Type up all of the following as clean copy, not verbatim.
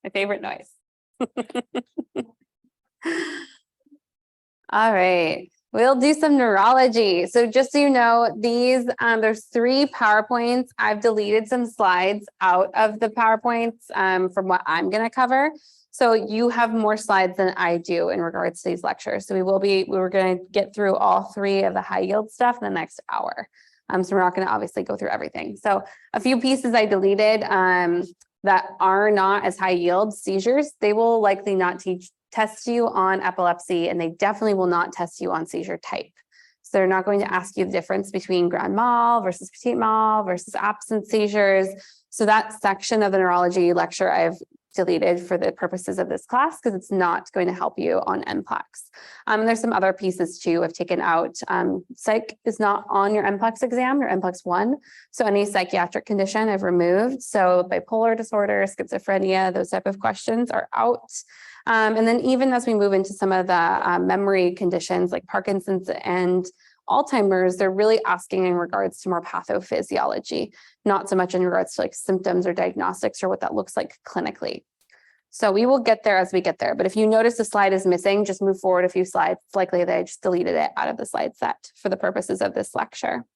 My favorite noise. All right, we'll do some neurology. So just so you know, these, there's 3 PowerPoints. I've deleted some slides out of the PowerPoints from what I'm going to cover. So you have more slides than I do in regards to these lectures. So we're going to get through all 3 of the high yield stuff in the next hour. So we're not going to obviously go through everything. So a few pieces I deleted that are not as high yield seizures, they will likely not test you on epilepsy, and they definitely will not test you on seizure type. So they're not going to ask you the difference between grand mal versus petit mal versus absent seizures. So that section of the neurology lecture I've deleted for the purposes of this class because it's not going to help you on NPLEX. There's some other pieces too I've taken out. Psych is not on your NPLEX exam, your NPLEX 1. So any psychiatric condition I've removed. So bipolar disorder, schizophrenia, those type of questions are out. And then even as we move into some of the memory conditions like Parkinson's and Alzheimer's, they're really asking in regards to more pathophysiology, not so much in regards to like symptoms or diagnostics or what that looks like clinically. So we will get there as we get there. But if you notice a slide is missing, just move forward a few slides. It's likely that I just deleted it out of the slide set for the purposes of this lecture.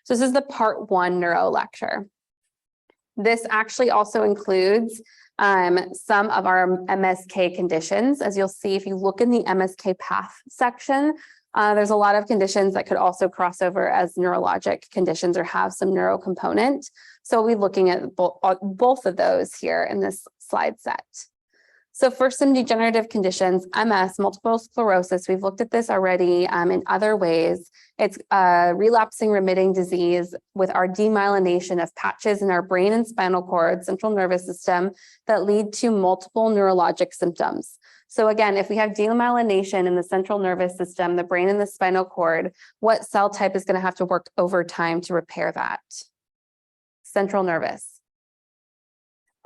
So this is the part 1 neuro lecture. This actually also includes some of our MSK conditions. As you'll see, if you look in the MSK path section, there's a lot of conditions that could also cross over as neurologic conditions or have some neuro component. So we'll be looking at both of those here in this slide set. So for some degenerative conditions, MS, multiple sclerosis, we've looked at this already in other ways. It's a relapsing remitting disease with our demyelination of patches in our brain and spinal cord, central nervous system that lead to multiple neurologic symptoms. So again, if we have demyelination in the central nervous system, the brain and the spinal cord, what cell type is going to have to work overtime to repair that? Central nervous.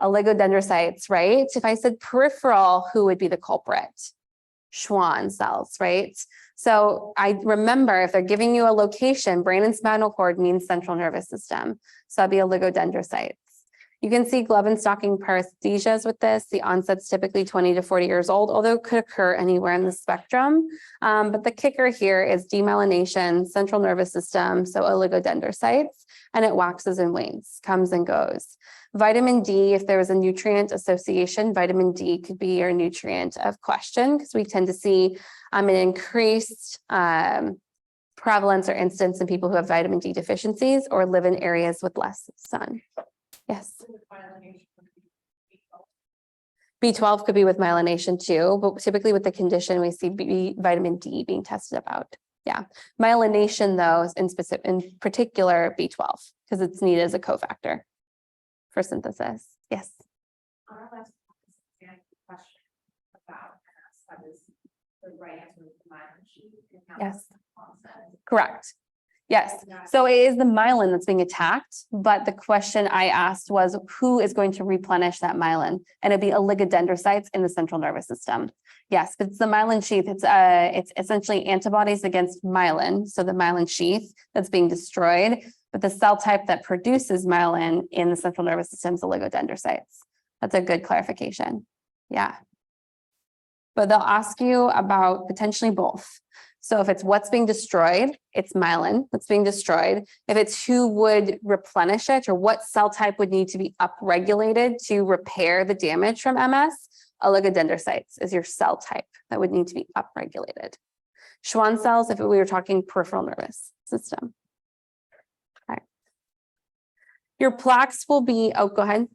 Oligodendrocytes, right? If I said peripheral, who would be the culprit? Schwann cells, right? So I remember if they're giving you a location, brain and spinal cord means central nervous system. So that'd be oligodendrocytes. You can see glove and stocking paresthesias with this. The onset's typically 20 to 40 years old, although it could occur anywhere in the spectrum. But the kicker here is demyelination, central nervous system, so oligodendrocytes, and it waxes and wanes, comes and goes. Vitamin D, if there was a nutrient association, vitamin D could be your nutrient of question because we tend to see an increased prevalence or incidence in people who have vitamin D deficiencies or live in areas with less sun. Yes. B12 could be with myelination too, but typically with the condition we see vitamin D being tested about. Yeah, myelination though, in particular B12 because it's needed as a cofactor for synthesis. Yes. On our last question about that is the right answer with the myelin sheath. Yes. Correct. Yes. So it is the myelin that's being attacked, but the question I asked was who is going to replenish that myelin? And it'd be oligodendrocytes in the central nervous system. Yes, but it's the myelin sheath. It's essentially antibodies against myelin. So the myelin sheath that's being destroyed, but the cell type that produces myelin in the central nervous system is oligodendrocytes. That's a good clarification. Yeah. But they'll ask you about potentially both. So if it's what's being destroyed, it's myelin that's being destroyed. If it's who would replenish it or what cell type would need to be upregulated to repair the damage from MS, oligodendrocytes is your cell type that would need to be upregulated. Schwann cells, if we were talking peripheral nervous system. Okay. Your plaques will be, oh, go ahead.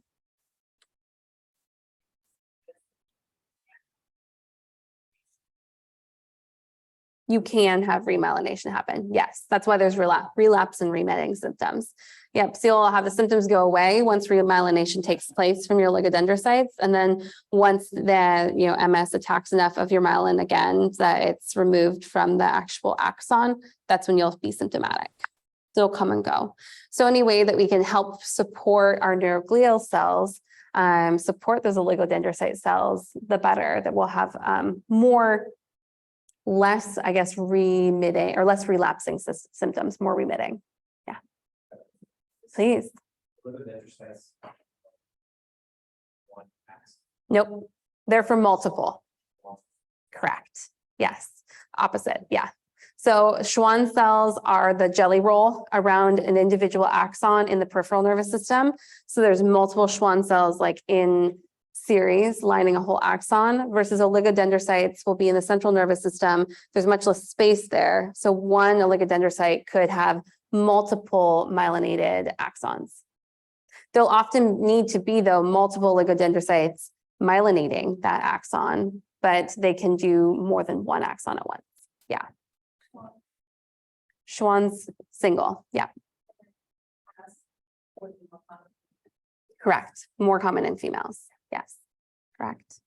You can have remyelination happen. Yes, that's why there's relapse and remitting symptoms. Yep, so you'll have the symptoms go away once remyelination takes place from your oligodendrocytes, and then once the MS attacks enough of your myelin again that it's removed from the actual axon, that's when you'll be symptomatic. It'll come and go. So any way that we can help support our neuroglial cells, support those oligodendrocyte cells, the better. That we'll have less, I guess, remitting or less relapsing symptoms, more remitting. Yeah. Please. Nope, they're for multiple. Correct. Yes, opposite. Yeah. So Schwann cells are the jelly roll around an individual axon in the peripheral nervous system. So there's multiple Schwann cells like in series lining a whole axon versus oligodendrocytes will be in the central nervous system. There's much less space there. So one oligodendrocyte could have multiple myelinated axons. There'll often need to be, though, multiple oligodendrocytes myelinating that axon, but they can do more than one axon at once. Yeah. Schwann's single. Yeah. Correct. More common in females. Yes. Correct.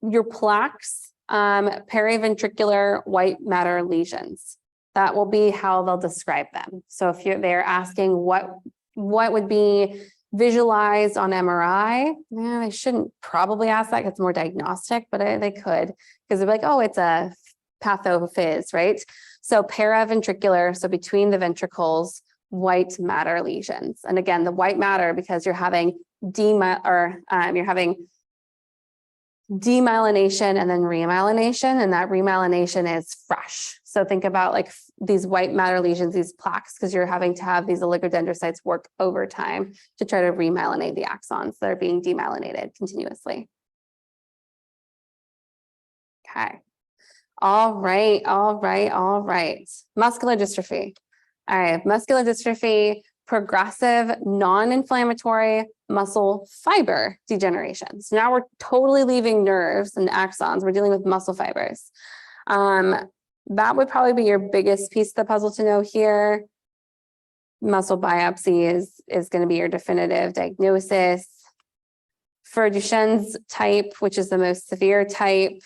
Your plaques, periventricular white matter lesions. That will be how they'll describe them. So if they're asking what would be visualized on MRI, they shouldn't probably ask that because it's more diagnostic, but they could, because they're like, oh, it's a pathophys, right? So paraventricular, so between the ventricles, white matter lesions. And again, the white matter, because you're having demyelination and then remyelination, and that remyelination is fresh. So think about like these white matter lesions, these plaques, because you're having to have these oligodendrocytes work overtime to try to remyelinate the axons that are being demyelinated continuously. Okay. All right. Muscular dystrophy. All right, muscular dystrophy, progressive, non-inflammatory muscle fiber degeneration. So now we're totally leaving nerves and axons. We're dealing with muscle fibers. That would probably be your biggest piece of the puzzle to know here. Muscle biopsy is going to be your definitive diagnosis. For Duchenne's type, which is the most severe type,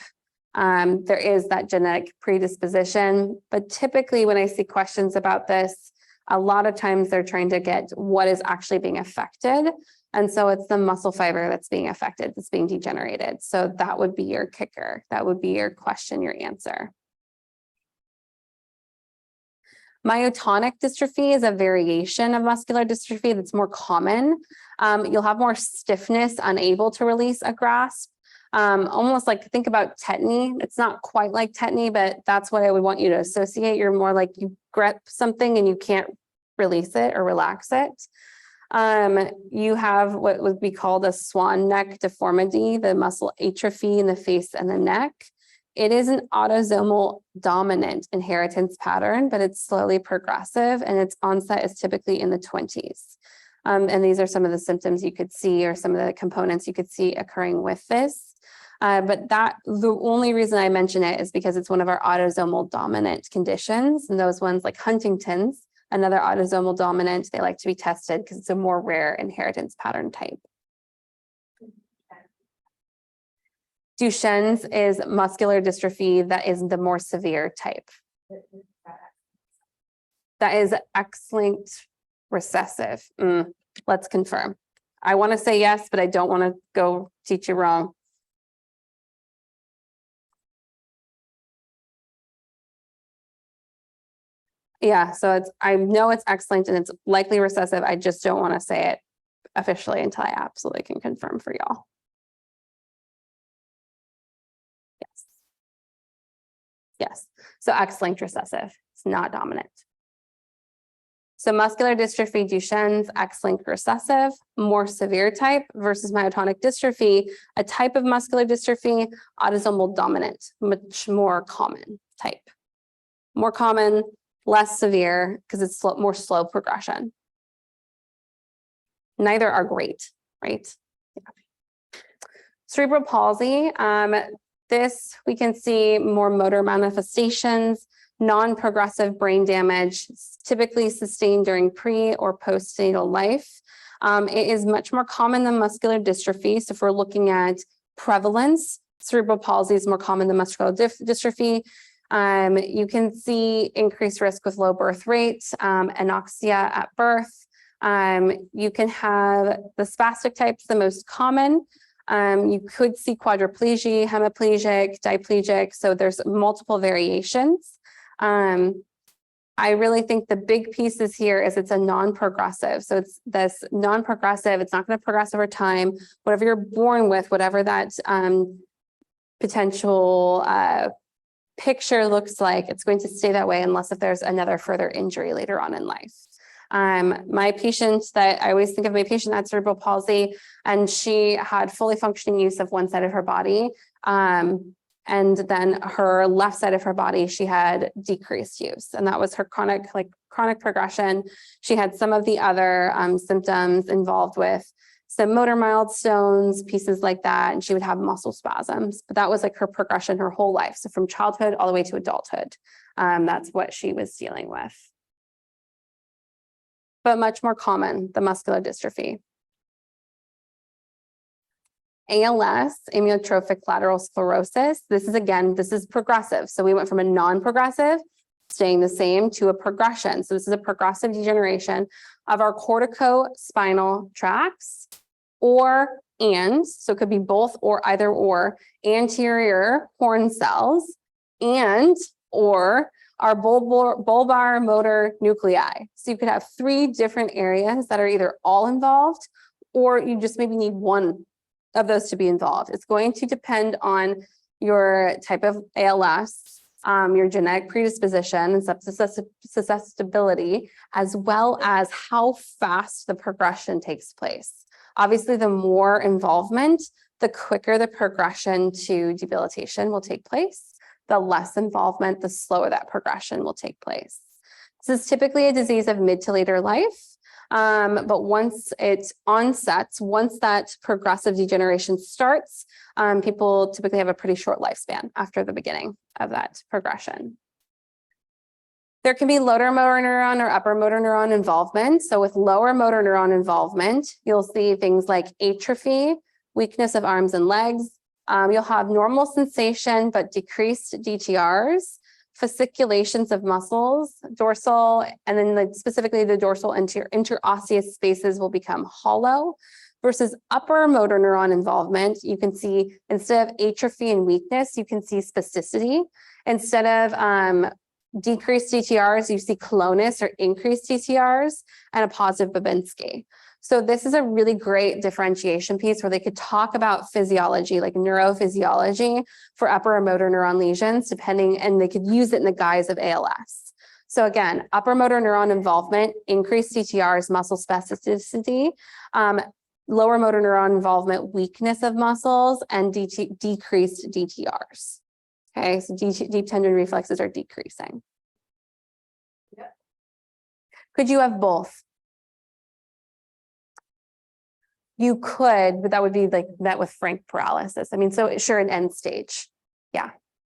there is that genetic predisposition, but typically when I see questions about this, a lot of times they're trying to get what is actually being affected. And so it's the muscle fiber that's being affected, that's being degenerated. So that would be your kicker. That would be your question, your answer. Myotonic dystrophy is a variation of muscular dystrophy that's more common. You'll have more stiffness, unable to release a grasp. Almost like think about tetany. It's not quite like tetany, but that's what I would want you to associate. You're more like you grip something and you can't release it or relax it. You have what would be called a swan neck deformity, the muscle atrophy in the face and the neck. It is an autosomal dominant inheritance pattern, but it's slowly progressive and its onset is typically in the 20s. And these are some of the symptoms you could see or some of the components you could see occurring with this. But the only reason I mention it is because it's one of our autosomal dominant conditions, and those ones like Huntington's, another autosomal dominant, they like to be tested because it's a more rare inheritance pattern type. Duchenne's is muscular dystrophy that is the more severe type. That is X-linked recessive. Let's confirm. I want to say yes, but I don't want to go teach you wrong. Yeah, so I know it's X-linked and it's likely recessive. I just don't want to say it officially until I absolutely can confirm for y'all. Yes. So X-linked recessive. It's not dominant. So muscular dystrophy, Duchenne's, X-linked recessive, more severe type versus myotonic dystrophy, a type of muscular dystrophy, autosomal dominant, much more common type. More common, less severe because it's more slow progression. Neither are great, right? Yeah. Cerebral palsy, this we can see more motor manifestations, non-progressive brain damage, typically sustained during pre or postnatal life. It is much more common than muscular dystrophy. So if we're looking at prevalence, cerebral palsy is more common than muscular dystrophy. You can see increased risk with low birth rates, anoxia at birth. You can have the spastic types, the most common. You could see quadriplegia, hemiplegic, diplegic. So there's multiple variations. I really think the big pieces here is it's a non-progressive. So it's this non-progressive, it's not going to progress over time. Whatever you're born with, whatever that potential picture looks like, it's going to stay that way unless if there's another further injury later on in life. My patient that I always think of, my patient had cerebral palsy, and she had fully functioning use of one side of her body. And then her left side of her body, she had decreased use. And that was her chronic progression. She had some of the other symptoms involved with some motor milestones, pieces like that. And she would have muscle spasms, but that was like her progression her whole life. So from childhood all the way to adulthood, that's what she was dealing with. But much more common, the muscular dystrophy. ALS, amyotrophic lateral sclerosis. This is progressive. So we went from a non-progressive, staying the same, to a progression. So this is a progressive degeneration of our corticospinal tracts, so it could be both or either or, anterior horn cells, and or our bulbar motor nuclei. So you could have 3 different areas that are either all involved, or you just maybe need one of those to be involved. It's going to depend on your type of ALS, your genetic predisposition and susceptibility, as well as how fast the progression takes place. Obviously, the more involvement, the quicker the progression to debilitation will take place. The less involvement, the slower that progression will take place. This is typically a disease of mid to later life. But once it onsets, once that progressive degeneration starts, people typically have a pretty short lifespan after the beginning of that progression. There can be lower motor neuron or upper motor neuron involvement. So with lower motor neuron involvement, you'll see things like atrophy, weakness of arms and legs. You'll have normal sensation, but decreased DTRs, fasciculations of muscles, dorsal, and then specifically the dorsal interosseous spaces will become hollow. Versus upper motor neuron involvement, you can see instead of atrophy and weakness, you can see spasticity. Instead of decreased DTRs, you see clonus or increased DTRs and a positive Babinski. So this is a really great differentiation piece where they could talk about physiology, like neurophysiology for upper motor neuron lesions, and they could use it in the guise of ALS. So again, upper motor neuron involvement, increased DTRs, muscle spasticity, lower motor neuron involvement, weakness of muscles, and decreased DTRs. Okay, so deep tendon reflexes are decreasing. Yep. Could you have both? You could, but that would be like met with frank paralysis. I mean, so sure, an end stage. Yeah.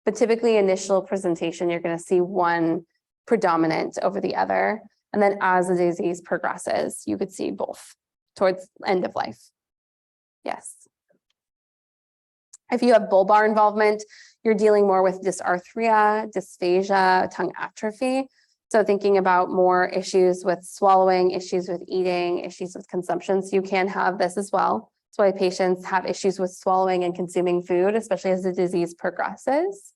But typically initial presentation, you're going to see one predominant over the other. And then as the disease progresses, you could see both towards end of life. Yes. If you have bulbar involvement, you're dealing more with dysarthria, dysphagia, tongue atrophy. So thinking about more issues with swallowing, issues with eating, issues with consumption. So you can have this as well. That's why patients have issues with swallowing and consuming food, especially as the disease progresses,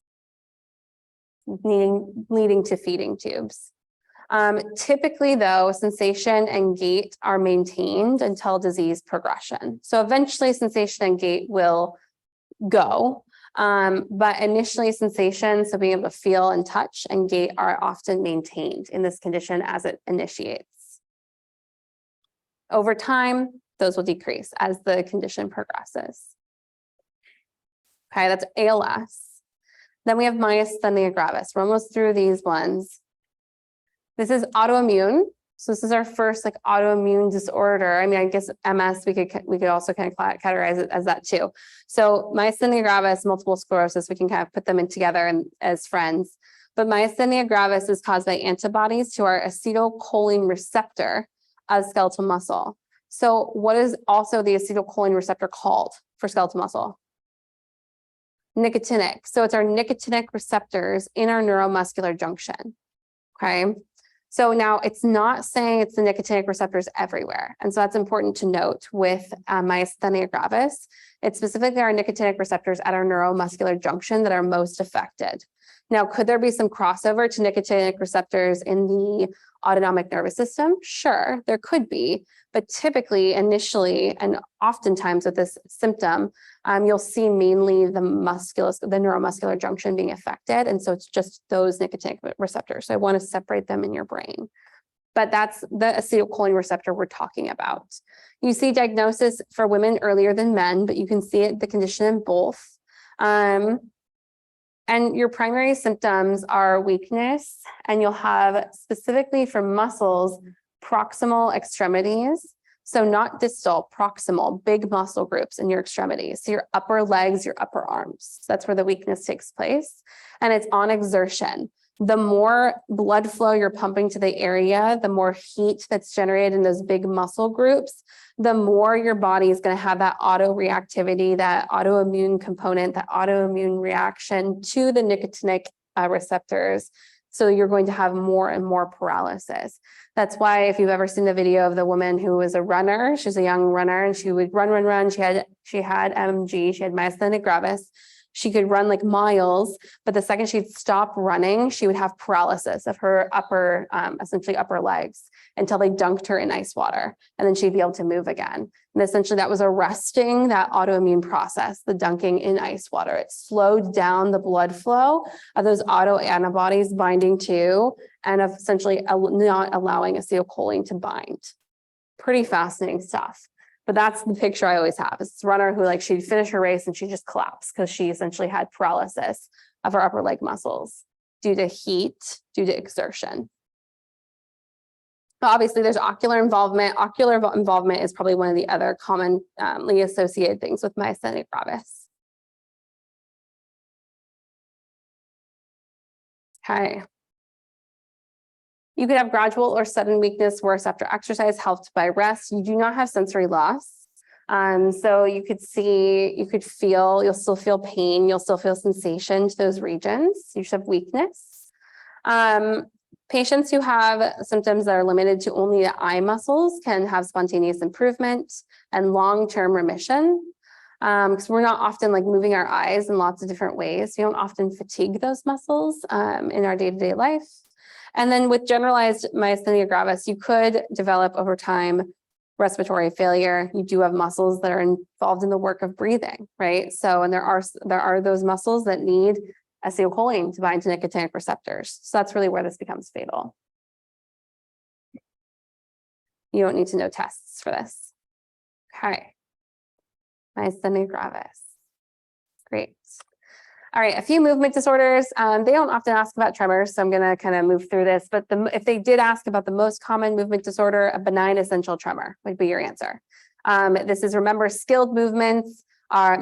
leading to feeding tubes. Typically, though, sensation and gait are maintained until disease progression. So eventually sensation and gait will go. But initially sensation, so being able to feel and touch and gait, are often maintained in this condition as it initiates. Over time, those will decrease as the condition progresses. Okay, that's ALS. Then we have myasthenia gravis. We're almost through these ones. This is autoimmune. So this is our first like autoimmune disorder. I mean, I guess MS, we could also kind of categorize it as that too. So myasthenia gravis, multiple sclerosis, we can kind of put them in together as friends. But myasthenia gravis is caused by antibodies to our acetylcholine receptor of skeletal muscle. So what is also the acetylcholine receptor called for skeletal muscle? Nicotinic. So it's our nicotinic receptors in our neuromuscular junction. Okay. So now it's not saying it's the nicotinic receptors everywhere. And so that's important to note with myasthenia gravis. It's specifically our nicotinic receptors at our neuromuscular junction that are most affected. Now, could there be some crossover to nicotinic receptors in the autonomic nervous system? Sure, there could be, but typically, initially, and oftentimes with this symptom, you'll see mainly the neuromuscular junction being affected, and so it's just those nicotinic receptors. So I want to separate them in your brain. But that's the acetylcholine receptor we're talking about. You see diagnosis for women earlier than men, but you can see the condition in both. And your primary symptoms are weakness, and you'll have specifically for muscles, proximal extremities. So not distal, proximal, big muscle groups in your extremities. So your upper legs, your upper arms. That's where the weakness takes place. And it's on exertion. The more blood flow you're pumping to the area, the more heat that's generated in those big muscle groups, the more your body is going to have that autoreactivity, that autoimmune component, that autoimmune reaction to the nicotinic receptors. So you're going to have more and more paralysis. That's why if you've ever seen the video of the woman who was a runner, she's a young runner, and she would run. She had MG, she had myasthenia gravis. She could run like miles, but the second she'd stop running, she would have paralysis of her upper, essentially upper legs, until they dunked her in ice water, and then she'd be able to move again. And essentially that was arresting that autoimmune process, the dunking in ice water. It slowed down the blood flow of those autoantibodies binding to, and of essentially not allowing acetylcholine to bind. Pretty fascinating stuff. But that's the picture I always have. It's this runner who, like, she'd finish her race and she just collapsed because she essentially had paralysis of her upper leg muscles due to heat, due to exertion. But obviously, there's ocular involvement. Ocular involvement is probably one of the other commonly associated things with myasthenia gravis. Okay. You could have gradual or sudden weakness worse after exercise, helped by rest. You do not have sensory loss. So you could see, you could feel, you'll still feel pain, you'll still feel sensation to those regions. You should have weakness. Patients who have symptoms that are limited to only the eye muscles can have spontaneous improvement and long-term remission. Because we're not often like moving our eyes in lots of different ways. We don't often fatigue those muscles in our day-to-day life. And then with generalized myasthenia gravis, you could develop over time respiratory failure. You do have muscles that are involved in the work of breathing, right? So, and there are those muscles that need acetylcholine to bind to nicotinic receptors. So that's really where this becomes fatal. You don't need to know tests for this. Okay. Myasthenia gravis. Great. All right, a few movement disorders. They don't often ask about tremors, so I'm going to kind of move through this. But if they did ask about the most common movement disorder, a benign essential tremor would be your answer. This is, remember, skilled movements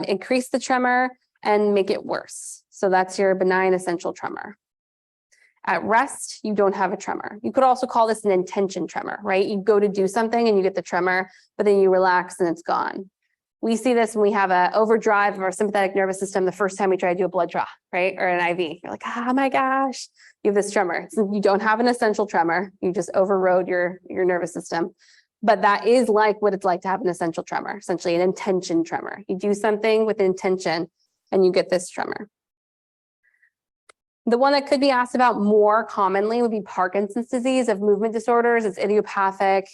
increase the tremor and make it worse. So that's your benign essential tremor. At rest, you don't have a tremor. You could also call this an intention tremor, right? You go to do something and you get the tremor, but then you relax and it's gone. We see this when we have an overdrive of our sympathetic nervous system the first time we try to do a blood draw, right? Or an IV. You're like, oh my gosh, you have this tremor. So you don't have an essential tremor. You just overrode your nervous system. But that is like what it's like to have an essential tremor, essentially an intention tremor. You do something with intention and you get this tremor. The one that could be asked about more commonly would be Parkinson's disease of movement disorders. It's idiopathic.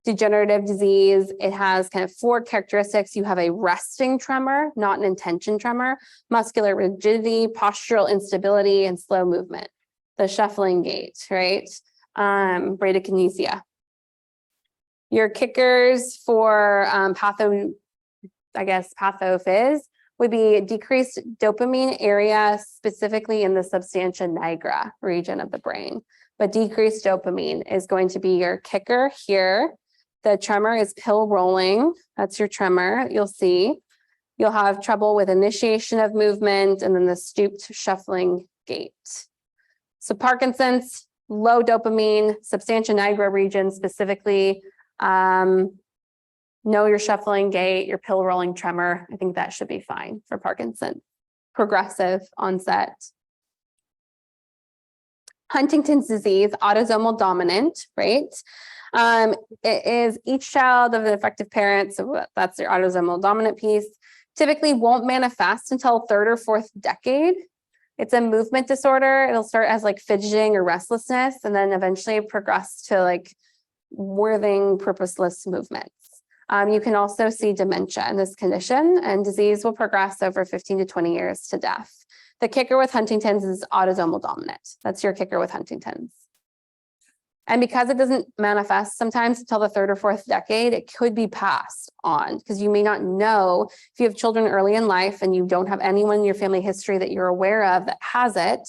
Degenerative disease. It has kind of 4 characteristics. You have a resting tremor, not an intention tremor, muscular rigidity, postural instability, and slow movement. The shuffling gait, right? Bradykinesia. Your kickers for pathophys would be decreased dopamine area, specifically in the substantia nigra region of the brain. But decreased dopamine is going to be your kicker here. The tremor is pill rolling. That's your tremor. You'll see. You'll have trouble with initiation of movement and then the stooped shuffling gait. So Parkinson's, low dopamine, substantia nigra region specifically. Know your shuffling gait, your pill rolling tremor. I think that should be fine for Parkinson's. Progressive onset. Huntington's disease, autosomal dominant, right? It is each child of an affected parent, so that's your autosomal dominant piece. Typically won't manifest until 3rd or 4th decade. It's a movement disorder. It'll start as like fidgeting or restlessness, and then eventually progress to like whirling, purposeless movements. You can also see dementia in this condition, and disease will progress over 15 to 20 years to death. The kicker with Huntington's is autosomal dominant. That's your kicker with Huntington's. And because it doesn't manifest sometimes until the 3rd or 4th decade, it could be passed on, because you may not know if you have children early in life and you don't have anyone in your family history that you're aware of that has it,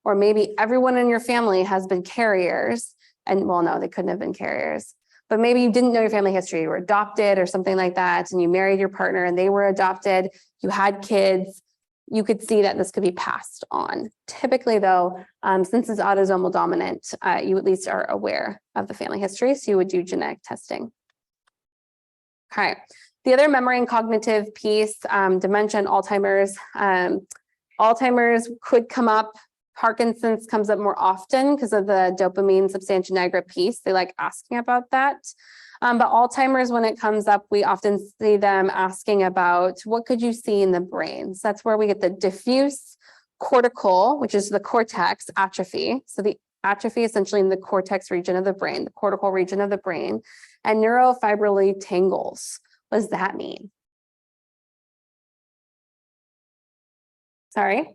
or maybe everyone in your family has been carriers, and well, no, they couldn't have been carriers, but maybe you didn't know your family history, you were adopted or something like that, and you married your partner and they were adopted, you had kids, you could see that this could be passed on. Typically though, since it's autosomal dominant, you at least are aware of the family history, so you would do genetic testing. Okay, the other memory and cognitive piece, dementia and Alzheimer's. Alzheimer's could come up. Parkinson's comes up more often because of the dopamine substantia nigra piece. They like asking about that. But Alzheimer's, when it comes up, we often see them asking about what could you see in the brain? So that's where we get the diffuse cortical, which is the cortex atrophy. So the atrophy essentially in the cortex region of the brain, the cortical region of the brain, and neurofibrillary tangles. What does that mean? Sorry?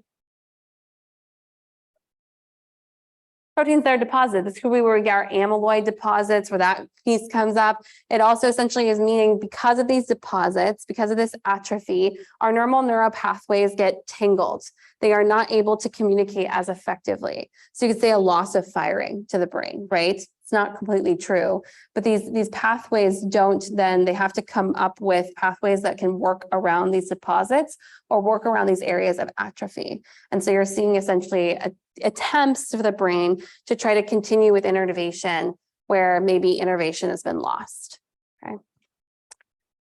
Proteins that are deposited. This could be where we get our amyloid deposits, where that piece comes up. It also essentially is meaning because of these deposits, because of this atrophy, our normal neural pathways get tangled. They are not able to communicate as effectively. So you could say a loss of firing to the brain, right? It's not completely true, but these pathways don't then, they have to come up with pathways that can work around these deposits or work around these areas of atrophy. And so you're seeing essentially attempts for the brain to try to continue with innervation where maybe innervation has been lost. Okay.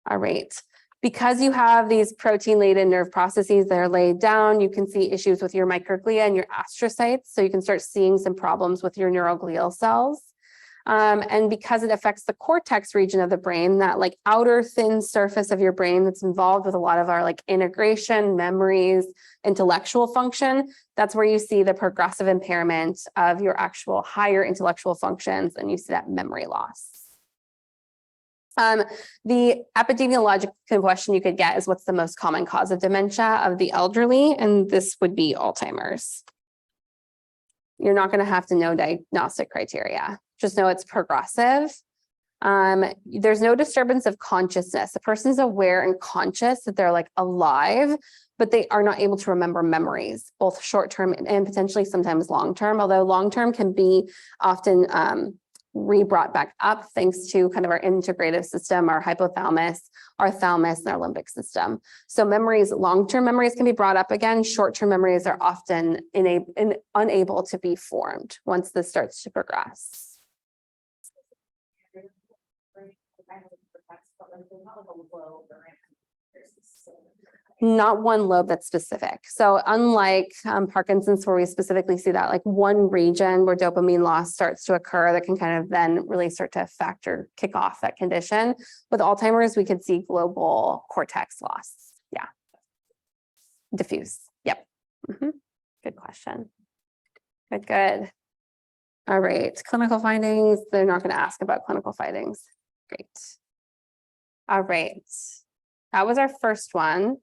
All right. Because you have these protein-laden nerve processes that are laid down, you can see issues with your microglia and your astrocytes. So you can start seeing some problems with your neuroglial cells. And because it affects the cortex region of the brain, that like outer thin surface of your brain that's involved with a lot of our like integration, memories, intellectual function, that's where you see the progressive impairment of your actual higher intellectual functions, and you see that memory loss. The epidemiologic question you could get is what's the most common cause of dementia of the elderly, and this would be Alzheimer's. You're not going to have to know diagnostic criteria. Just know it's progressive. There's no disturbance of consciousness. The person's aware and conscious that they're like alive, but they are not able to remember memories, both short-term and potentially sometimes long-term, although long-term can be often re-brought back up thanks to kind of our integrative system, our hypothalamus, our thalamus, and our limbic system. So memories, long-term memories can be brought up again. Short-term memories are often unable to be formed once this starts to progress. Not one lobe that's specific. So unlike Parkinson's, where we specifically see that like one region where dopamine loss starts to occur that can kind of then really start to affect or kick off that condition. With Alzheimer's, we could see global cortex loss. Yeah. Diffuse. Yep. Good question. Good. All right. Clinical findings. They're not going to ask about clinical findings. Great. All right. That was our first one.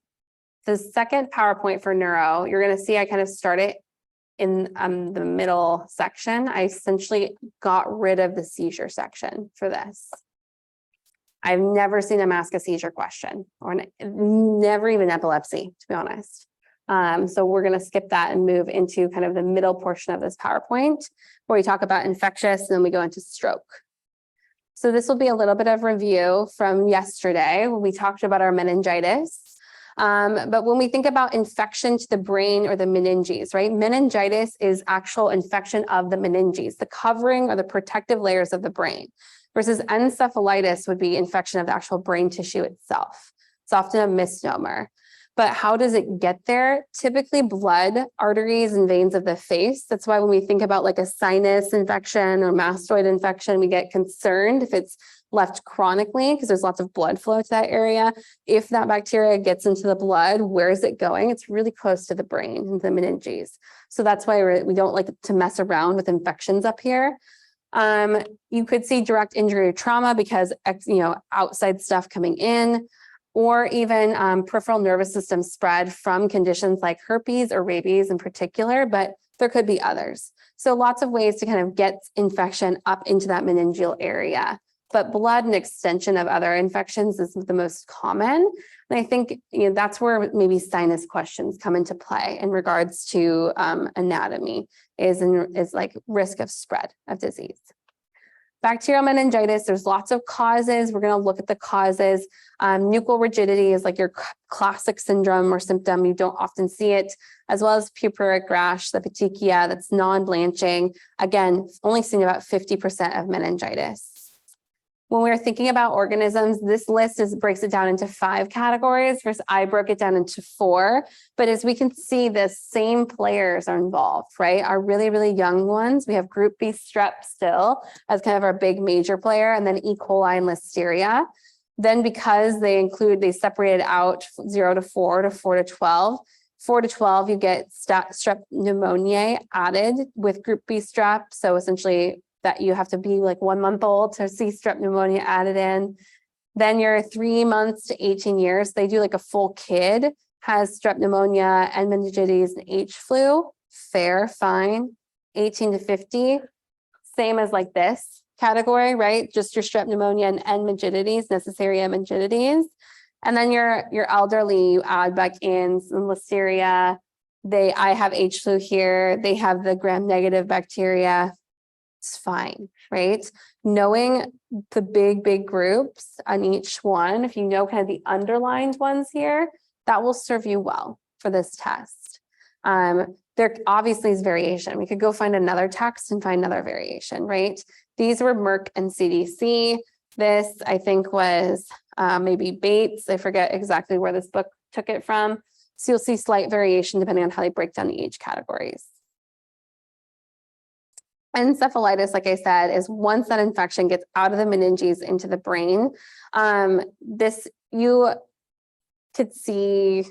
The second PowerPoint for neuro, you're going to see I kind of started in the middle section. I essentially got rid of the seizure section for this. I've never seen them ask a seizure question, or never even epilepsy, to be honest. So we're going to skip that and move into kind of the middle portion of this PowerPoint, where we talk about infectious, and then we go into stroke. So this will be a little bit of review from yesterday when we talked about our meningitis. But when we think about infection to the brain or the meninges, right? Meningitis is actual infection of the meninges, the covering or the protective layers of the brain, versus encephalitis would be infection of the actual brain tissue itself. It's often a misnomer. But how does it get there? Typically blood, arteries, and veins of the face. That's why when we think about like a sinus infection or mastoid infection, we get concerned if it's left chronically because there's lots of blood flow to that area. If that bacteria gets into the blood, where is it going? It's really close to the brain and the meninges. So that's why we don't like to mess around with infections up here. You could see direct injury or trauma because, outside stuff coming in, or even peripheral nervous system spread from conditions like herpes or rabies in particular, but there could be others. So lots of ways to kind of get infection up into that meningeal area. But blood and extension of other infections is the most common. And I think that's where maybe sinus questions come into play in regards to anatomy is like risk of spread of disease. Bacterial meningitis, there's lots of causes. We're going to look at the causes. Nuchal rigidity is like your classic syndrome or symptom. You don't often see it, as well as purpuric rash, the petechia that's non-blanching. Again, only seen about 50% of meningitis. When we're thinking about organisms, this list breaks it down into 5 categories. First, I broke it down into 4. But as we can see, the same players are involved, right? Our really, really young ones, we have group B strep still as kind of our big major player, and then E. coli and Listeria. Then because they separated out 0 to 4 to 4 to 12. 4 to 12, you get strep pneumoniae added with group B strep. So essentially, that you have to be like 1 month old to see strep pneumonia added in. Then you're 3 months to 18 years. They do like a full kid has strep pneumonia and meningitis and H flu. Fair, fine. 18 to 50, same as like this category, right? Just your strep pneumonia and meningitis, Neisseria meningitis. And then your elderly, you add back in some Listeria. I have H flu here. They have the gram-negative bacteria. It's fine, right? Knowing the big groups on each one, if you know kind of the underlined ones here, that will serve you well for this test. There obviously is variation. We could go find another text and find another variation, right? These were Merck and CDC. This, I think, was maybe Bates. I forget exactly where this book took it from. So you'll see slight variation depending on how they break down the age categories. Encephalitis, like I said, is once that infection gets out of the meninges into the brain. You could see,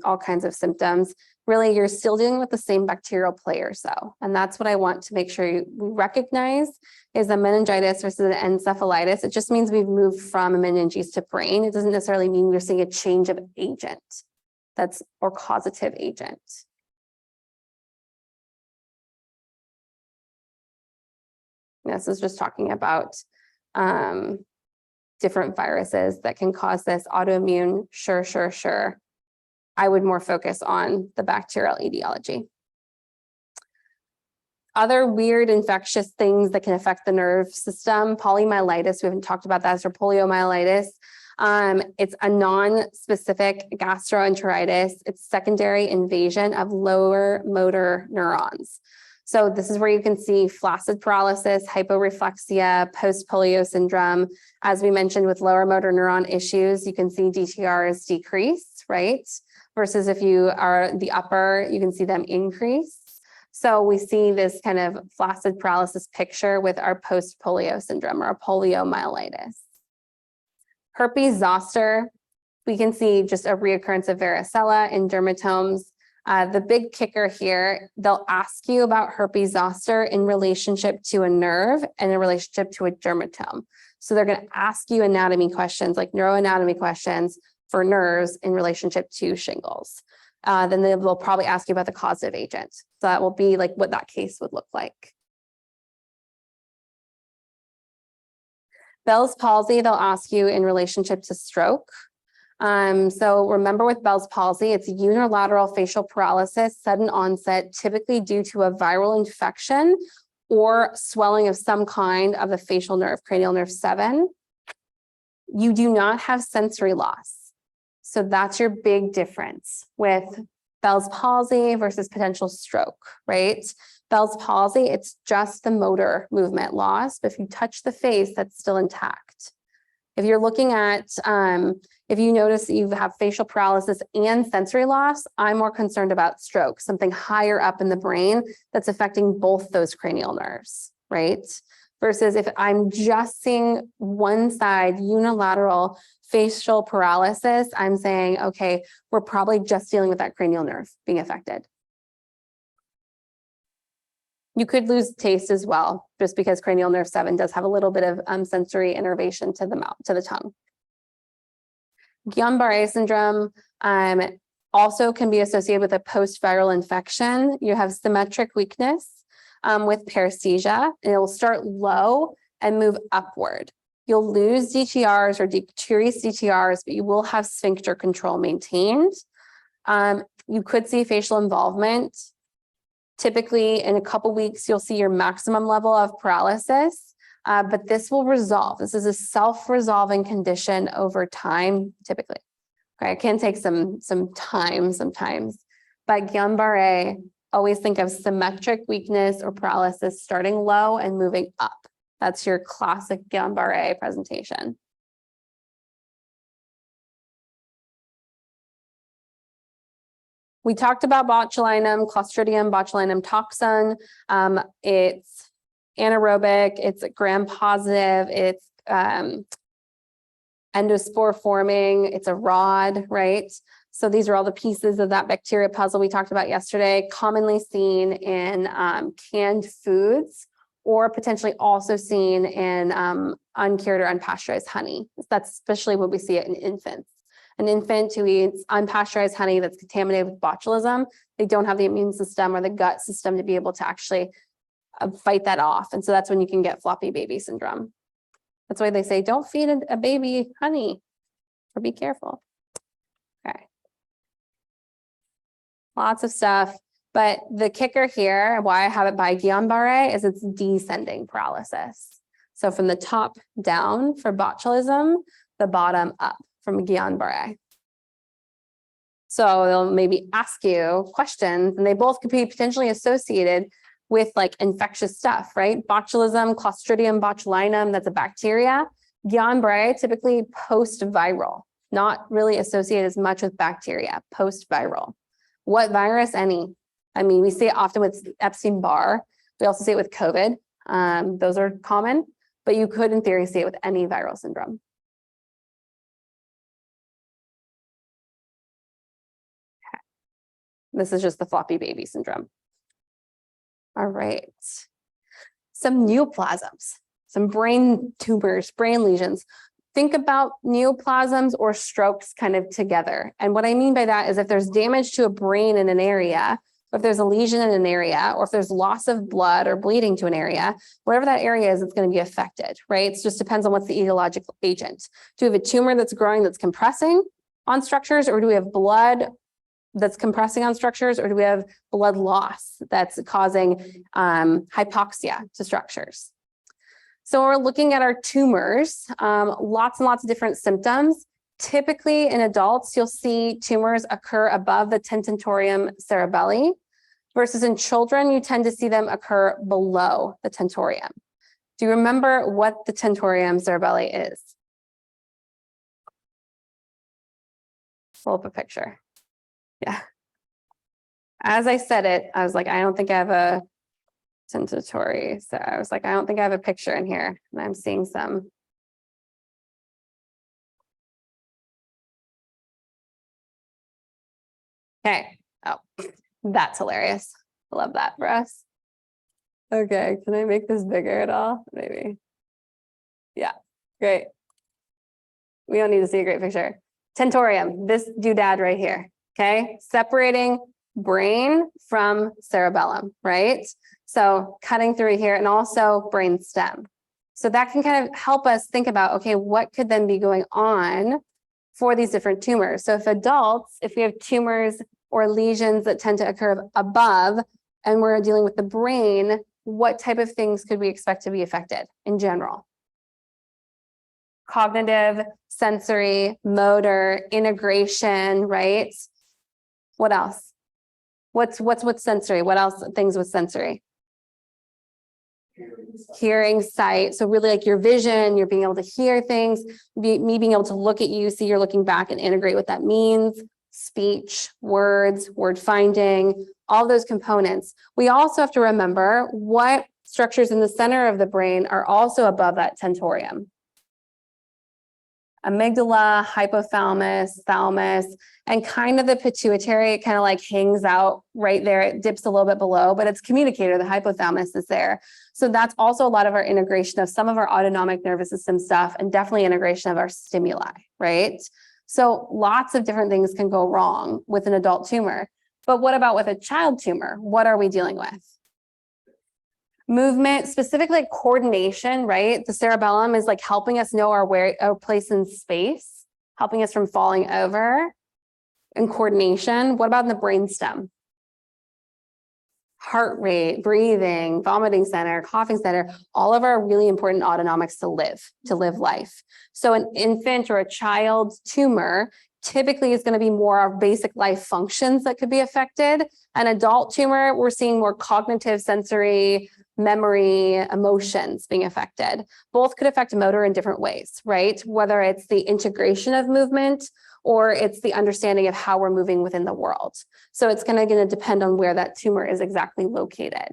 all kinds of symptoms. Really, you're still dealing with the same bacterial players, though. And that's what I want to make sure we recognize is a meningitis versus an encephalitis. It just means we've moved from meninges to brain. It doesn't necessarily mean we're seeing a change of agent or causative agent. This is just talking about different viruses that can cause this autoimmune. Sure. I would more focus on the bacterial etiology. Other weird infectious things that can affect the nerve system, polymyelitis, we haven't talked about that, or poliomyelitis. It's a non-specific gastroenteritis. It's secondary invasion of lower motor neurons. So this is where you can see flaccid paralysis, hyporeflexia, post-polio syndrome. As we mentioned with lower motor neuron issues, you can see DTRs decrease, right? Versus if you are the upper, you can see them increase. So we see this kind of flaccid paralysis picture with our post-polio syndrome or poliomyelitis. Herpes zoster, we can see just a reoccurrence of varicella in dermatomes. The big kicker here, they'll ask you about herpes zoster in relationship to a nerve and in relationship to a dermatome. So they're going to ask you anatomy questions, like neuroanatomy questions for nerves in relationship to shingles. Then they will probably ask you about the causative agent. So that will be like what that case would look like. Bell's palsy, they'll ask you in relationship to stroke. So remember with Bell's palsy, it's unilateral facial paralysis, sudden onset, typically due to a viral infection or swelling of some kind of the facial nerve, cranial nerve 7. You do not have sensory loss. So that's your big difference with Bell's palsy versus potential stroke, right? Bell's palsy, it's just the motor movement loss, but if you touch the face, that's still intact. If you're looking at, if you notice that you have facial paralysis and sensory loss, I'm more concerned about stroke, something higher up in the brain that's affecting both those cranial nerves, right? versus if I'm just seeing one side unilateral facial paralysis, I'm saying, okay, we're probably just dealing with that cranial nerve being affected. You could lose taste as well, just because cranial nerve 7 does have a little bit of sensory innervation to the mouth, to the tongue. GuillainBarre syndrome also can be associated with a post-viral infection. You have symmetric weakness with paresthesia, and it will start low and move upward. You'll lose DTRs or decrease DTRs, but you will have sphincter control maintained. You could see facial involvement. Typically, in a couple weeks, you'll see your maximum level of paralysis, but this will resolve. This is a self-resolving condition over time, typically. Okay, it can take some time sometimes, but Guillain-Barré, always think of symmetric weakness or paralysis starting low and moving up. That's your classic Guillain-Barré presentation. We talked about botulinum Clostridium, botulinum toxin. It's anaerobic, it's gram-positive, it's endospore forming, it's a rod, right? So these are all the pieces of that bacteria puzzle we talked about yesterday, commonly seen in canned foods, or potentially also seen in uncured or unpasteurized honey. That's especially what we see it in infants. An infant who eats unpasteurized honey that's contaminated with botulism, they don't have the immune system or the gut system to be able to actually fight that off. And so that's when you can get floppy baby syndrome. That's why they say, don't feed a baby honey, or be careful. Okay. Lots of stuff. But the kicker here, why I have it by Guillain-Barré, is it's descending paralysis. So from the top down for botulism, the bottom up from Guillain-Barré. So they'll maybe ask you questions, and they both could be potentially associated with like infectious stuff, right? Botulism, Clostridium botulinum, that's a bacteria. Guillain-Barré, typically post-viral, not really associated as much with bacteria, post-viral. What virus? Any. I mean, we see it often with Epstein-Barr. We also see it with COVID. Those are common, but you could, in theory, see it with any viral syndrome. Okay. This is just the floppy baby syndrome. All right. Some neoplasms, some brain tumors, brain lesions. Think about neoplasms or strokes kind of together. And what I mean by that is if there's damage to a brain in an area, or if there's a lesion in an area, or if there's loss of blood or bleeding to an area, whatever that area is, it's going to be affected, right? It just depends on what's the etiological agent. Do we have a tumor that's growing that's compressing on structures, or do we have blood that's compressing on structures, or do we have blood loss that's causing hypoxia to structures? So we're looking at our tumors, lots and lots of different symptoms. Typically in adults, you'll see tumors occur above the tentorium cerebelli, versus in children, you tend to see them occur below the tentorium. Do you remember what the tentorium cerebelli is? Pull up a picture. Yeah. As I said it, I was like, I don't think I have a tentatory. So I was like, I don't think I have a picture in here. And I'm seeing some. Okay. Oh, that's hilarious. I love that for us. Okay. Can I make this bigger at all? Maybe. Yeah. Great. We don't need to see a great picture. Tentorium, this doodad right here. Okay. Separating brain from cerebellum, right? So cutting through here, and also brain stem. So that can kind of help us think about, okay, what could then be going on for these different tumors? So if adults, if we have tumors or lesions that tend to occur above, and we're dealing with the brain, what type of things could we expect to be affected in general? Cognitive, sensory, motor, integration, right? What else? What's sensory? What else? Things with sensory? Hearing, sight. So really like your vision, you're being able to hear things, me being able to look at you, see you're looking back and integrate what that means, speech, words, word finding, all those components. We also have to remember what Structures in the center of the brain are also above that tentorium. Amygdala, hypothalamus, thalamus, and kind of the pituitary, it kind of like hangs out right there. It dips a little bit below, but its communicator, the hypothalamus, is there. So that's also a lot of our integration of some of our autonomic nervous system stuff, and definitely integration of our stimuli, right? So lots of different things can go wrong with an adult tumor. But what about with a child tumor? What are we dealing with? Movement, specifically coordination, right? The cerebellum is like helping us know our place in space, helping us from falling over, and coordination. What about in the brainstem? Heart rate, breathing, vomiting center, coughing center, all of our really important autonomics to live life. So an infant or a child tumor typically is going to be more our basic life functions that could be affected. An adult tumor, we're seeing more cognitive, sensory, memory, emotions being affected. Both could affect motor in different ways, right? Whether it's the integration of movement or it's the understanding of how we're moving within the world. So it's going to depend on where that tumor is exactly located.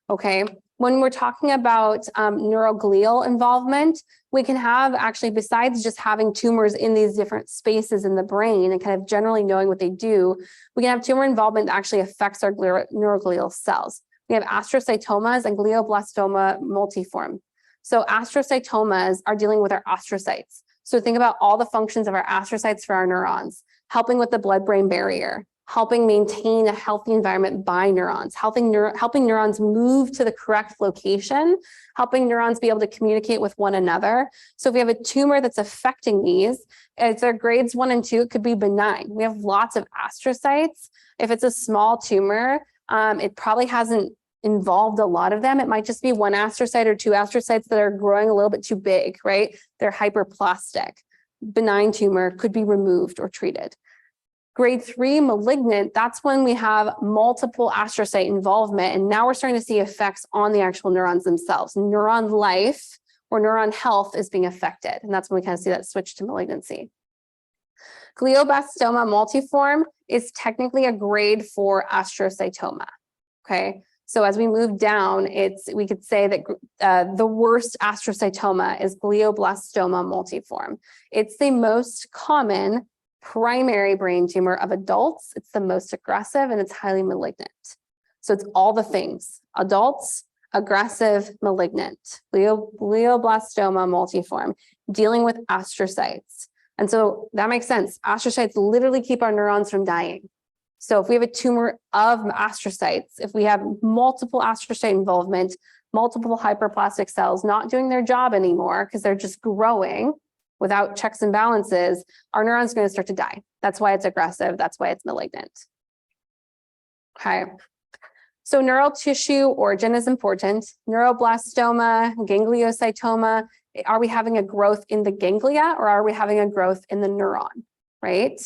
Okay. When we're talking about neuroglial involvement, we can have actually, besides just having tumors in these different spaces in the brain and kind of generally knowing what they do, we can have tumor involvement that actually affects our neuroglial cells. We have astrocytomas and glioblastoma multiforme. So astrocytomas are dealing with our astrocytes. So think about all the functions of our astrocytes for our neurons, helping with the blood-brain barrier, helping maintain a healthy environment by neurons, helping neurons move to the correct location, helping neurons be able to communicate with one another. So if we have a tumor that's affecting these, if they're grades 1 and 2, it could be benign. We have lots of astrocytes. If it's a small tumor, it probably hasn't involved a lot of them. It might just be one astrocyte or two astrocytes that are growing a little bit too big, right? They're hyperplastic. Benign tumor could be removed or treated. Grade 3 malignant, that's when we have multiple astrocyte involvement. And now we're starting to see effects on the actual neurons themselves. Neuron life or neuron health is being affected. And that's when we kind of see that switch to malignancy. Glioblastoma multiforme is technically a grade 4 astrocytoma. Okay. So as we move down, we could say that the worst astrocytoma is glioblastoma multiforme. It's the most common primary brain tumor of adults. It's the most aggressive and it's highly malignant. So it's all the things: adults, aggressive, malignant, glioblastoma multiforme, dealing with astrocytes. And so that makes sense. Astrocytes literally keep our neurons from dying. So if we have a tumor of astrocytes, if we have multiple astrocyte involvement, multiple hyperplastic cells not doing their job anymore because they're just growing without checks and balances, our neurons are going to start to die. That's why it's aggressive. That's why it's malignant. Okay. So neural tissue origin is important. Neuroblastoma, gangliocytoma, are we having a growth in the ganglia or are we having a growth in the neuron, right?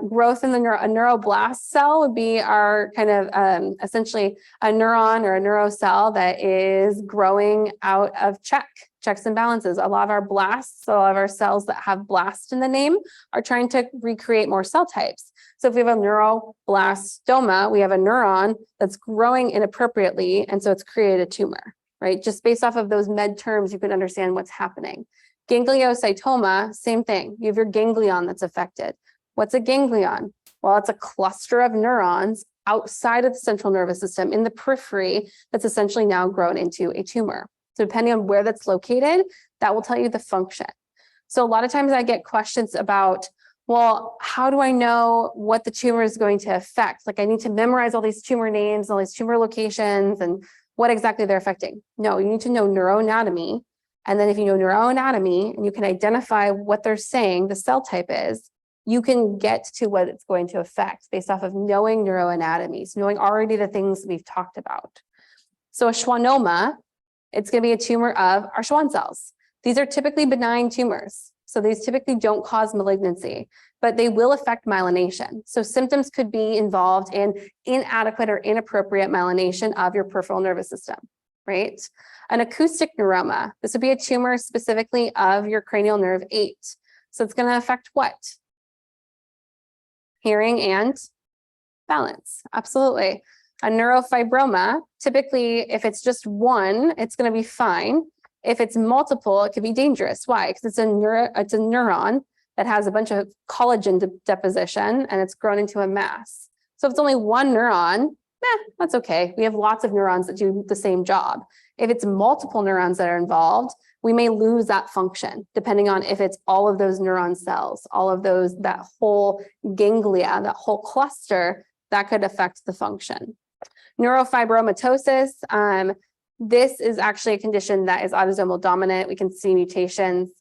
Growth in the a neuroblast cell would be our kind of essentially a neuron or a neurocell that is growing out of checks and balances. A lot of our blasts, so a lot of our cells that have blast in the name are trying to recreate more cell types. So if we have a neuroblastoma, we have a neuron that's growing inappropriately, and so it's created a tumor, right? Just based off of those med terms, you can understand what's happening. Gangliocytoma, same thing. You have your ganglion that's affected. What's a ganglion? Well, it's a cluster of neurons outside of the central nervous system in the periphery that's essentially now grown into a tumor. So depending on where that's located, that will tell you the function. So a lot of times I get questions about, well, how do I know what the tumor is going to affect? Like I need to memorize all these tumor names, all these tumor locations, and what exactly they're affecting. No, you need to know neuroanatomy. And then if you know neuroanatomy and you can identify what they're saying, the cell type is, you can get to what it's going to affect based off of knowing neuroanatomies, knowing already the things we've talked about. So a schwannoma, it's going to be a tumor of our Schwann cells. These are typically benign tumors. So these typically don't cause malignancy, but they will affect myelination. So symptoms could be involved in inadequate or inappropriate myelination of your peripheral nervous system, right? An acoustic neuroma, this would be a tumor specifically of your cranial nerve 8. So it's going to affect what? Hearing and balance, absolutely. A neurofibroma, typically, if it's just one, it's going to be fine. If it's multiple, it could be dangerous. Why? Because it's a neuron that has a bunch of collagen deposition and it's grown into a mass. So if it's only one neuron, that's okay. We have lots of neurons that do the same job. If it's multiple neurons that are involved, we may lose that function, depending on if it's all of those neuron cells, all of those, that whole ganglia, that whole cluster, that could affect the function. Neurofibromatosis, this is actually a condition that is autosomal dominant. We can see mutations,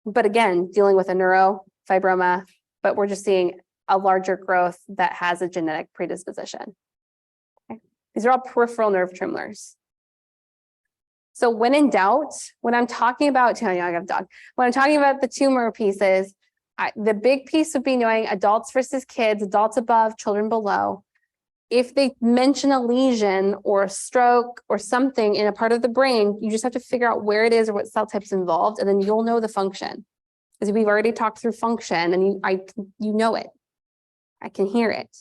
but again, dealing with a neurofibroma, but we're just seeing a larger growth that has a genetic predisposition. Okay. These are all peripheral nerve tremors. So when in doubt, when I'm talking about, when I'm talking about the tumor pieces, the big piece would be knowing adults versus kids, adults above, children below. If they mention a lesion or a stroke or something in a part of the brain, you just have to figure out where it is or what cell type's involved, and then you'll know the function. Because we've already talked through function, and you know it. I can hear it.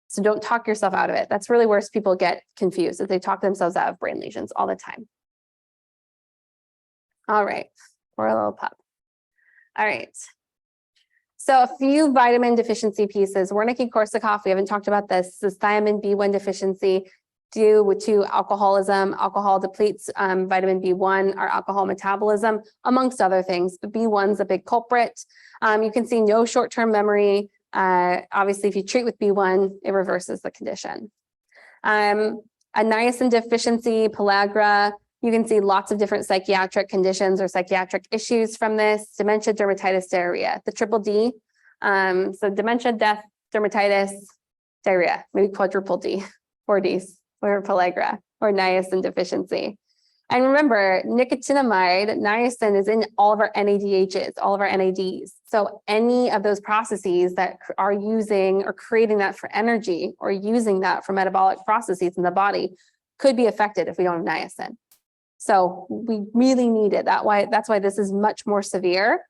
So don't talk yourself out of it. That's really where people get confused, is they talk themselves out of brain lesions all the time. All right, poor little pup. All right. So a few vitamin deficiency pieces. Wernicke-Korsakoff, we haven't talked about this. This is thiamine B1 deficiency due to alcoholism. Alcohol depletes vitamin B1, our alcohol metabolism, amongst other things. But B1 is a big culprit. You can see no short-term memory. Obviously, if you treat with B1, it reverses the condition. A niacin deficiency, pellagra. You can see lots of different psychiatric conditions or psychiatric issues from this. Dementia, dermatitis, diarrhea. The triple D. So dementia, death, dermatitis, diarrhea. Maybe quadruple D, 4 Ds, or pellagra, or niacin deficiency. And remember, nicotinamide, niacin is in all of our NADHs, all of our NADs. So any of those processes that are using or creating that for energy or using that for metabolic processes in the body could be affected if we don't have niacin. So we really need it. That's why this is much more severe.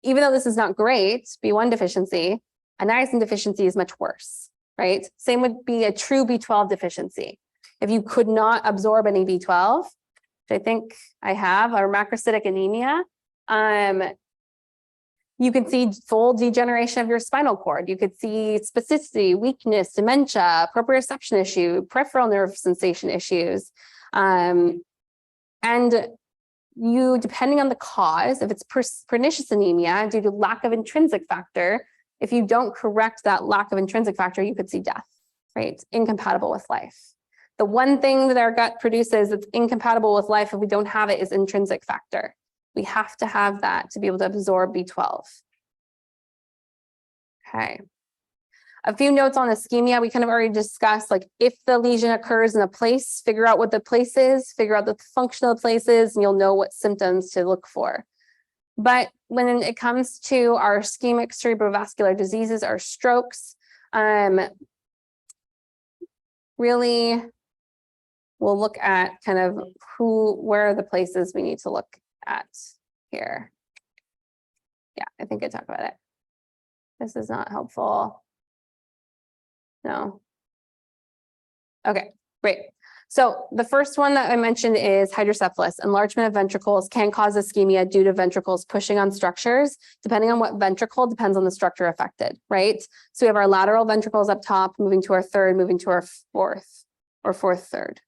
Even though this is not great, B1 deficiency, a niacin deficiency is much worse, right? Same would be a true B12 deficiency. If you could not absorb any B12, which I think I have, or macrocytic anemia, you can see full degeneration of your spinal cord. You could see spasticity, weakness, dementia, proprioception issue, peripheral nerve sensation issues. And you, depending on the cause, if it's pernicious anemia due to lack of intrinsic factor, if you don't correct that lack of intrinsic factor, you could see death, right? Incompatible with life. The one thing that our gut produces that's incompatible with life if we don't have it is intrinsic factor. We have to have that to be able to absorb B12. Okay. A few notes on ischemia. We kind of already discussed, like, if the lesion occurs in a place, figure out what the place is, figure out the function of the place is, and you'll know what symptoms to look for. But when it comes to our ischemic cerebrovascular diseases, our strokes, really, we'll look at kind of where are the places we need to look at here. Yeah, I think I talked about it. This is not helpful. No. Okay, great. So the first one that I mentioned is hydrocephalus. Enlargement of ventricles can cause ischemia due to ventricles pushing on structures. Depending on what ventricle, depends on the structure affected, right? So we have our lateral ventricles up top, moving to our third, moving to our fourth, or fourth third.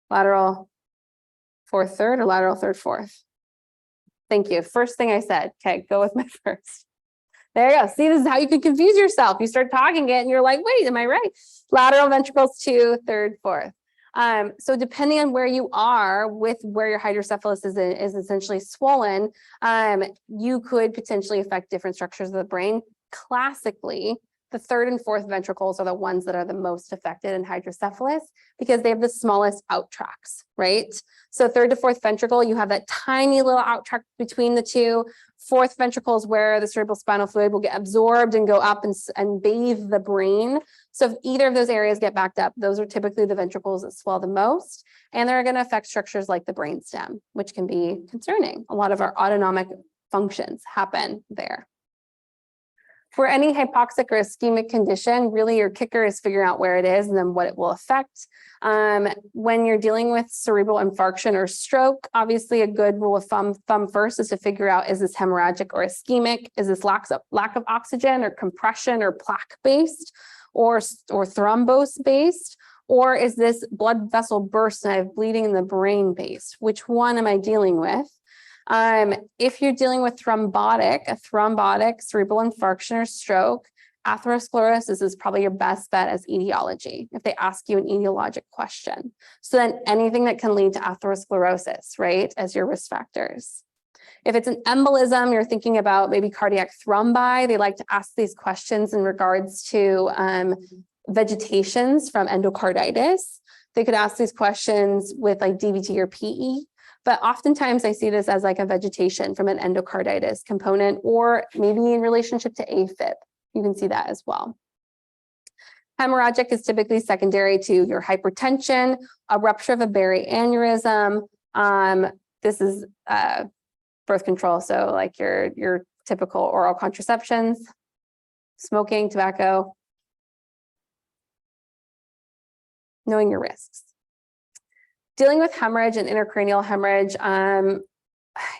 Lateral fourth third, or lateral third fourth. Thank you. First thing I said. Okay, go with my first. There you go. See, this is how you can confuse yourself. You start talking it and you're like, wait, am I right? Lateral ventricles 2, third, fourth. So depending on where you are with where your hydrocephalus is essentially swollen, you could potentially affect different structures of the brain. Classically, the third and fourth ventricles are the ones that are the most affected in hydrocephalus because they have the smallest out tracts, right? So third to fourth ventricle, you have that tiny little out tract between the two. Fourth ventricle is where the cerebral spinal fluid will get absorbed and go up and bathe the brain. So if either of those areas get backed up, those are typically the ventricles that swell the most, and they're going to affect structures like the brainstem, which can be concerning. A lot of our autonomic functions happen there. For any hypoxic or ischemic condition, really your kicker is figuring out where it is and then what it will affect. When you're dealing with cerebral infarction or stroke, obviously a good rule of thumb first is to figure out, is this hemorrhagic or ischemic? Is this lack of oxygen or compression or plaque-based or thrombose-based? Or is this blood vessel burst and I have bleeding in the brain based? Which one am I dealing with? If you're dealing with a thrombotic cerebral infarction or stroke, atherosclerosis is probably your best bet as etiology if they ask you an etiologic question. So then anything that can lead to atherosclerosis, right, as your risk factors. If it's an embolism, you're thinking about maybe cardiac thrombi. They like to ask these questions in regards to vegetations from endocarditis. They could ask these questions with like DVT or PE. But oftentimes I see this as like a vegetation from an endocarditis component or maybe in relationship to AFib. You can see that as well. Hemorrhagic is typically secondary to your hypertension, a rupture of a berry aneurysm. This is birth control, so like your typical oral contraceptions, smoking, tobacco, knowing your risks. Dealing with hemorrhage and intracranial hemorrhage, I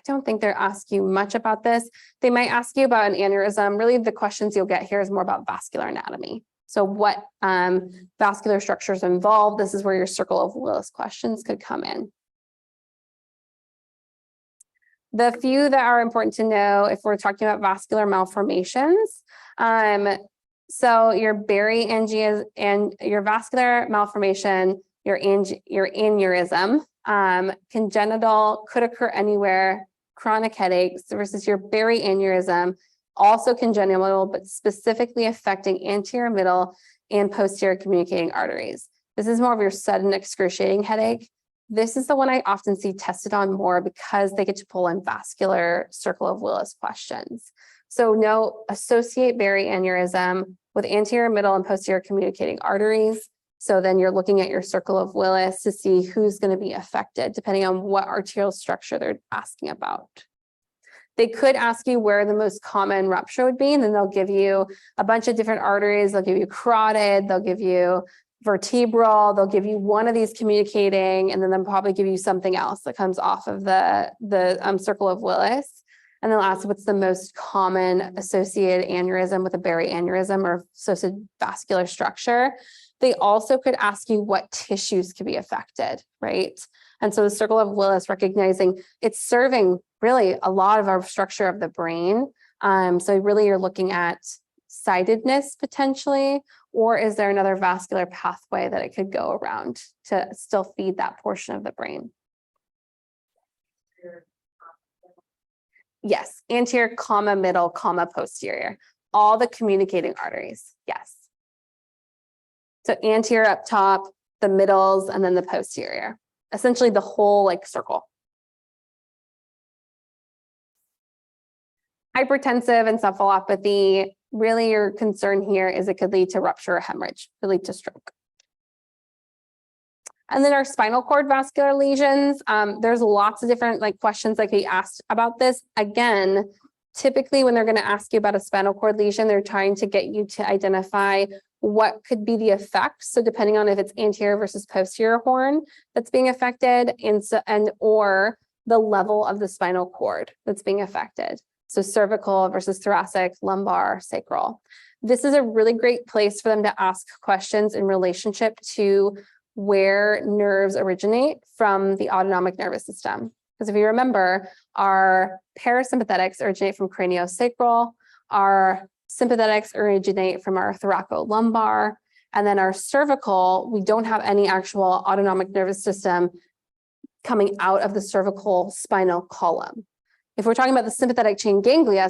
don't think they'll ask you much about this. They might ask you about an aneurysm. Really, the questions you'll get here is more about vascular anatomy. So what vascular structures are involved? This is where your circle of Willis questions could come in. The few that are important to know if we're talking about vascular malformations, so your berry angias and your vascular malformation, your aneurysm, congenital could occur anywhere, chronic headaches versus your berry aneurysm, also congenital, but specifically affecting anterior, middle, and posterior communicating arteries. This is more of your sudden excruciating headache. This is the one I often see tested on more because they get to pull in vascular circle of Willis questions. So no, associate berry aneurysm with anterior, middle, and posterior communicating arteries. So then you're looking at your circle of Willis to see who's going to be affected, depending on what arterial structure they're asking about. They could ask you where the most common rupture would be, and then they'll give you a bunch of different arteries. They'll give you carotid, they'll give you vertebral, they'll give you one of these communicating, and then they'll probably give you something else that comes off of the circle of Willis. And they'll ask what's the most common associated aneurysm with a berry aneurysm or associated vascular structure. They also could ask you what tissues could be affected, right? And so the circle of Willis, recognizing it's serving really a lot of our structure of the brain. So really you're looking at sidedness potentially, or is there another vascular pathway that it could go around to still feed that portion of the brain? Yes, anterior, comma, middle, comma, posterior. All the communicating arteries, yes. So anterior up top, the middles, and then the posterior. Essentially the whole like circle. Hypertensive encephalopathy, really your concern here is it could lead to rupture or hemorrhage, could lead to stroke. And then our spinal cord vascular lesions, there's lots of different like questions that can be asked about this. Again, typically when they're going to ask you about a spinal cord lesion, they're trying to get you to identify what could be the effects. So depending on if it's anterior versus posterior horn that's being affected, or the level of the spinal cord that's being affected. So cervical versus thoracic, lumbar, sacral. This is a really great place for them to ask questions in relationship to where nerves originate from the autonomic nervous system. Because if you remember, our parasympathetics originate from craniosacral, our sympathetics originate from our thoracolumbar, and then our cervical, we don't have any actual autonomic nervous system coming out of the cervical spinal column. If we're talking about the sympathetic chain ganglia,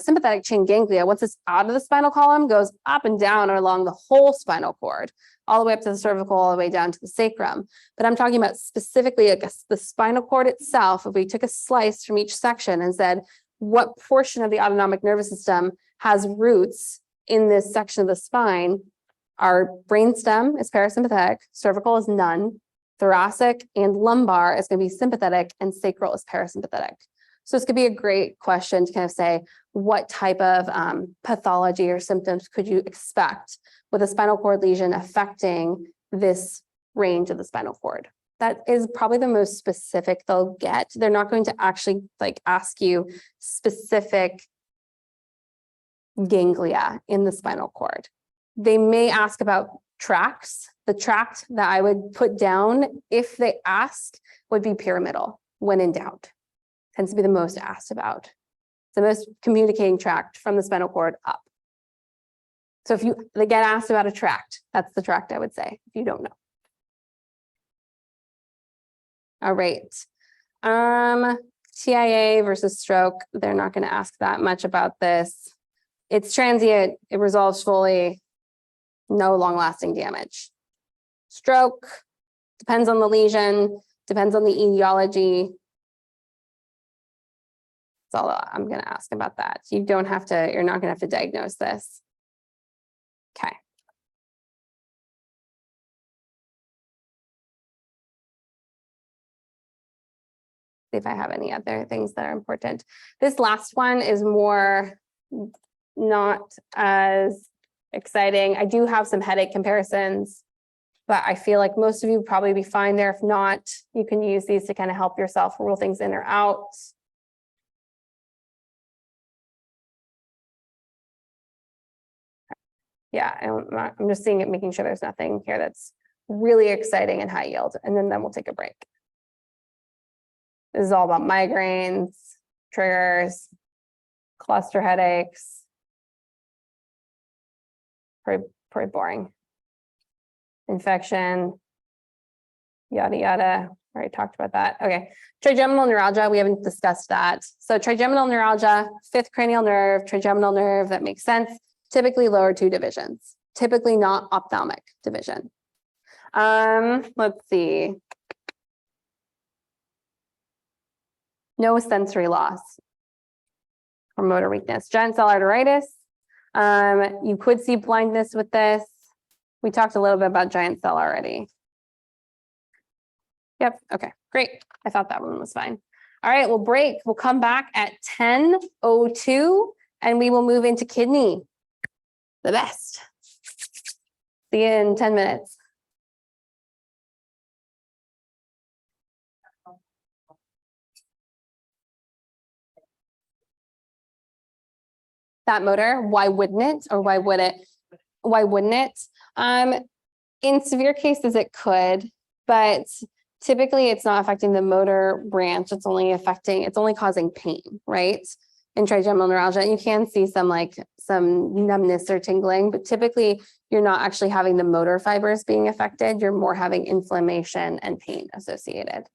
once it's out of the spinal column, goes up and down or along the whole spinal cord, all the way up to the cervical, all the way down to the sacrum. But I'm talking about specifically, I guess, the spinal cord itself. If we took a slice from each section and said, what portion of the autonomic nervous system has roots in this section of the spine? Our brainstem is parasympathetic, cervical is none, thoracic and lumbar is going to be sympathetic, and sacral is parasympathetic. So this could be a great question to kind of say, what type of pathology or symptoms could you expect with a spinal cord lesion affecting this range of the spinal cord. That is probably the most specific they'll get. They're not going to actually like ask you specific ganglia in the spinal cord. They may ask about tracts. The tract that I would put down if they ask would be pyramidal when in doubt. Tends to be the most asked about. It's the most communicating tract from the spinal cord up. So if they get asked about a tract, that's the tract I would say, if you don't know. All right. TIA versus stroke. They're not going to ask that much about this. It's transient. It resolves fully. No long-lasting damage. Stroke depends on the lesion, depends on the etiology. That's all I'm going to ask about that. You don't have to, you're not going to have to diagnose this. Okay. See if I have any other things that are important. This last one is more not as exciting. I do have some headache comparisons, but I feel like most of you would probably be fine there. If not, you can use these to kind of help yourself rule things in or out. Yeah, I'm just seeing it, making sure there's nothing here that's really exciting and high yield, and then we'll take a break. This is all about migraines, triggers, cluster headaches. Pretty boring. Infection, yada, yada. Already talked about that. Okay, trigeminal neuralgia, we haven't discussed that. So trigeminal neuralgia, fifth cranial nerve, trigeminal nerve, that makes sense. Typically lower two divisions, typically not ophthalmic division. Let's see. No sensory loss or motor weakness. Giant cell arteritis. You could see blindness with this. We talked a little bit about giant cell already. Yep, okay, great. I thought that one was fine. All right, we'll break. We'll come back at 10:02 and we will move into kidney. The best. See you in 10 minutes. That motor, why wouldn't it? Or why would it? Why wouldn't it? In severe cases, it could, but typically it's not affecting the motor branch. It's only causing pain, right? In trigeminal neuralgia, you can see some numbness or tingling, but typically you're not actually having the motor fibers being affected. You're more having inflammation and pain associated.